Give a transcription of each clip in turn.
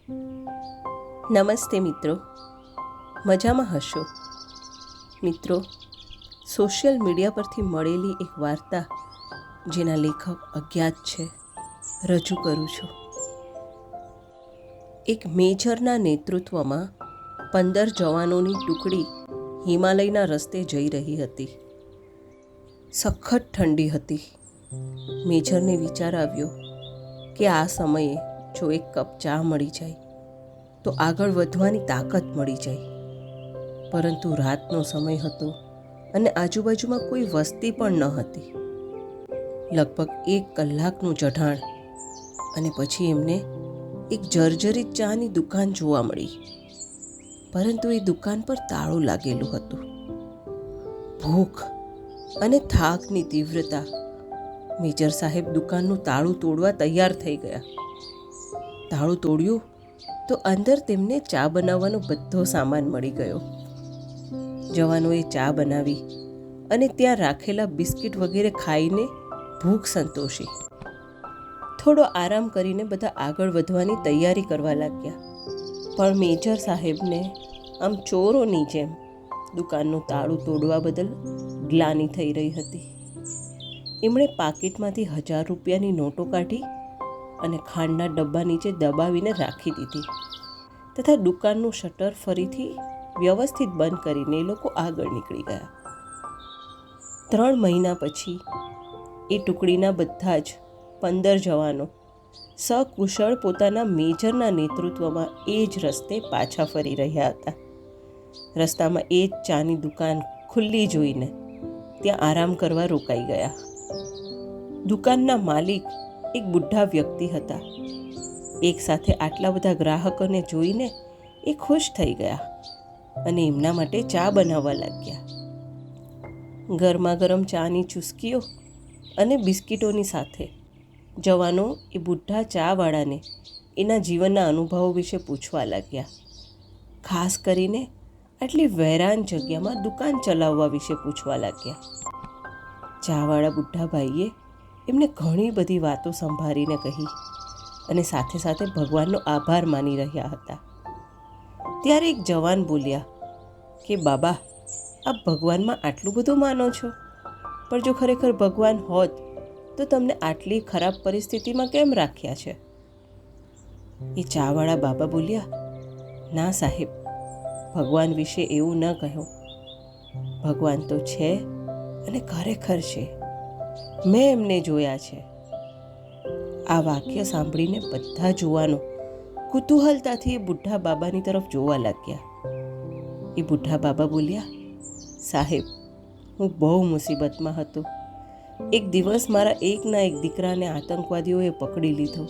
નમસ્તે મિત્રો, મજામાં હશો? મિત્રો, સોશિયલ મીડિયા પરથી મળેલી એક વાર્તા જેના લેખક અજ્ઞાત છે, રજૂ કરું છું. એક મેજરના નેતૃત્વમાં 15 જવાનોની ટુકડી હિમાલયના રસ્તે જઈ રહી હતી. સખત ઠંડી હતી. મેજરને વિચાર આવ્યો કે આ સમયે જો એક કપ ચા મળી જાય તો આગળ વધવાની તાકાત મળી જાય. પરંતુ રાતનો સમય હતો અને આજુબાજુમાં કોઈ વસ્તી પણ ન હતી. લગભગ 1 કલાકનું ચઢાણ અને પછી એમને એક જર્જરિત ચાની દુકાન જોવા મળી. પરંતુ એ દુકાન પર તાળું લાગેલું હતું. ભૂખ અને થાકની તીવ્રતા મેજર સાહેબ દુકાનનું તાળું તોડવા તૈયાર થઈ ગયા. તાળું તોડ્યું તો અંદર તેમને ચા બનાવવાનો બધો સામાન મળી ગયો. જવાનોએ ચા બનાવી અને ત્યાં રાખેલા બિસ્કિટ વગેરે ખાઈને ભૂખ સંતોષી. થોડો આરામ કરીને બધા આગળ વધવાની તૈયારી કરવા લાગ્યા. પણ મેજર સાહેબને આમ ચોરોની જેમ દુકાનનું તાળું તોડવા બદલ ગ્લાનિ થઈ રહી હતી. એમણે પાકીટમાંથી 1000 રૂપિયાની નોટો કાઢી અને ખાંડના ડબ્બા નીચે દબાવીને રાખી દીધી તથા દુકાનનું શટર ફરીથી વ્યવસ્થિત બંધ કરીને એ લોકો આગળ નીકળી ગયા. 3 મહિના પછી એ ટુકડીના બધા જ 15 જવાનો સકુશળ પોતાના મેજરના નેતૃત્વમાં એ જ રસ્તે પાછા ફરી રહ્યા હતા. રસ્તામાં એ જ ચાની દુકાન ખુલ્લી જોઈને ત્યાં આરામ કરવા રોકાઈ ગયા. દુકાનના માલિક એક બુઢા વ્યક્તિ હતા. એક સાથે આટલા બધા ગ્રાહકોને જોઈને એ ખુશ થઈ ગયા અને એમના માટે ચા બનાવવા લાગ્યા. ગરમા ગરમ ચાની ચુસ્કીઓ અને બિસ્કિટોની સાથે જવાનો એ બુઢા ચાવાળાને એના જીવનના અનુભવો વિશે પૂછવા લાગ્યા. ખાસ કરીને આટલી વેરાન જગ્યામાં દુકાન ચલાવવા વિશે પૂછવા લાગ્યા. ચાવાળા બુઢા ભાઈએ એમને ઘણી બધી વાતો સંભાળીને કહી અને સાથે સાથે ભગવાનનો આભાર માની રહ્યા હતા. ત્યારે એક જવાન બોલ્યા કે બાબા, આપ ભગવાનમાં આટલું બધું માનો છો, પણ જો ખરેખર ભગવાન હોત તો તમને આટલી ખરાબ પરિસ્થિતિમાં કેમ રાખ્યા છે? એ ચાવાળા બાબા બોલ્યા, ના સાહેબ, ભગવાન વિશે એવું ન કહો. ભગવાન તો છે અને ખરેખર છે. મેં એમને જોયા છે. આ વાક્ય સાંભળીને બધા જુવાનો કુતૂહલતાથી એ બુઢા બાબાની તરફ જોવા લાગ્યા. એ બુઢા બાબા બોલ્યા, સાહેબ, હું બહુ મુસીબતમાં હતો. એક દિવસ મારા એકના એક દીકરાને આતંકવાદીઓએ પકડી લીધો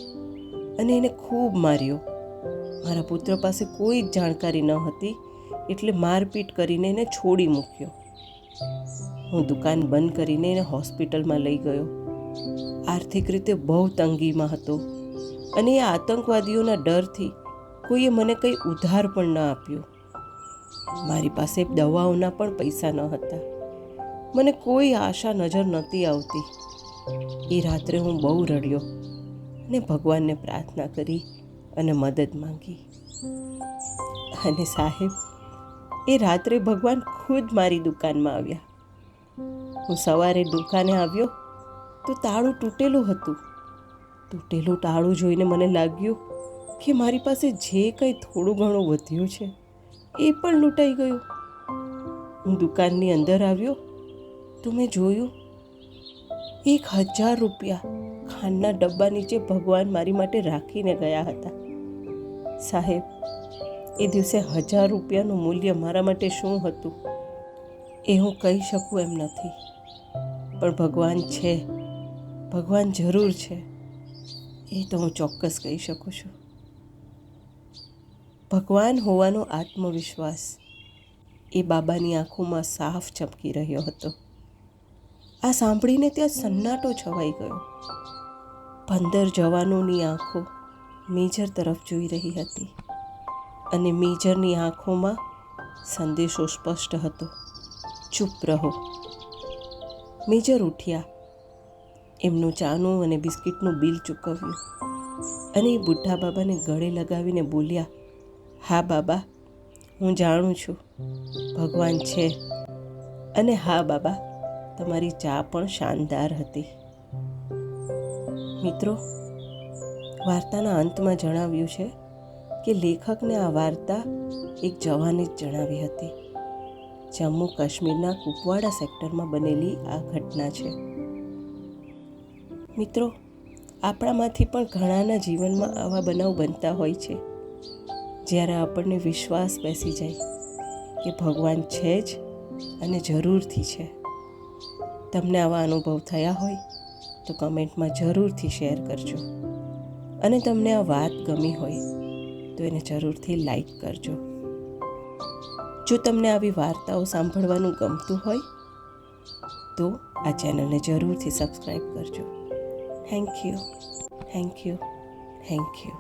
અને એને ખૂબ માર્યો. મારા પુત્ર પાસે કોઈ જ જાણકારી ન હતી એટલે મારપીટ કરીને એને છોડી મૂક્યો. હું દુકાન બંધ કરીને એને હોસ્પિટલમાં લઈ ગયો. આર્થિક રીતે બહુ તંગીમાં હતો અને એ આતંકવાદીઓના ડરથી કોઈએ મને કંઈ ઉધાર પણ ન આપ્યો. મારી પાસે દવાઓના પણ પૈસા ન હતા. મને કોઈ આશા નજર નહોતી આવતી. એ રાત્રે હું બહુ રડ્યો અને ભગવાનને પ્રાર્થના કરી અને મદદ માંગી. અને સાહેબ, એ રાત્રે ભગવાન ખુદ મારી દુકાનમાં આવ્યા. હું સવારે દુકાને આવ્યો તો તાળું તૂટેલું હતું. તૂટેલું તાળું જોઈને મને લાગ્યું કે મારી પાસે જે કંઈ થોડું ઘણું વધ્યું છે એ પણ લૂંટાઈ ગયું. હું દુકાનની અંદર આવ્યો તો મેં જોયું 1000 રૂપિયા ખાંડના ડબ્બા નીચે ભગવાન મારી માટે રાખીને ગયા હતા. સાહેબ, એ દિવસે 1000 રૂપિયાનું મૂલ્ય મારા માટે શું હતું એ હું કહી શકું એમ નથી. પણ ભગવાન છે, ભગવાન જરૂર છે, એ તો હું ચોક્કસ કહી શકું છું. ભગવાન હોવાનો આત્મવિશ્વાસ એ બાબાની આંખોમાં સાફ ચમકી રહ્યો હતો. આ સાંભળીને ત્યાં સન્નાટો છવાઈ ગયો. 15 જવાનોની આંખો મેજર તરફ જોઈ રહી હતી અને મેજરની આંખોમાં સંદેશો સ્પષ્ટ હતો, ચૂપ રહો. મેજર ઉઠ્યા. એમનું ચાનું અને બિસ્કિટનું બિલ ચૂકવ્યું અને એ બુઢા બાબાને ગળે લગાવીને બોલ્યા, હા બાબા, હું જાણું છું ભગવાન છે, અને હા બાબા, તમારી ચા પણ શાનદાર હતી. મિત્રો, વાર્તાના અંતમાં જણાવ્યું છે કે લેખકને આ વાર્તા એક જવાને જ જણાવી હતી. જમ્મુ કાશ્મીરના કુપવાડા સેક્ટરમાં બનેલી આ ઘટના છે. મિત્રો, આપણામાંથી પણ ઘણાના જીવનમાં આવા બનાવ બનતા હોય છે, જ્યારે આપણને વિશ્વાસ બેસી જાય કે ભગવાન છે જ અને જરૂરથી છે. તમને આવા અનુભવ થયા હોય તો કમેન્ટમાં જરૂરથી શેર કરજો, અને તમને આ વાત ગમી હોય તો એને જરૂરથી લાઈક કરજો. જો તમને આવી વાર્તાઓ સાંભળવાનું ગમતું હોય તો આ ચેનલને જરૂરથી સબસ્ક્રાઈબ કરજો. Thank you, thank you, thank you.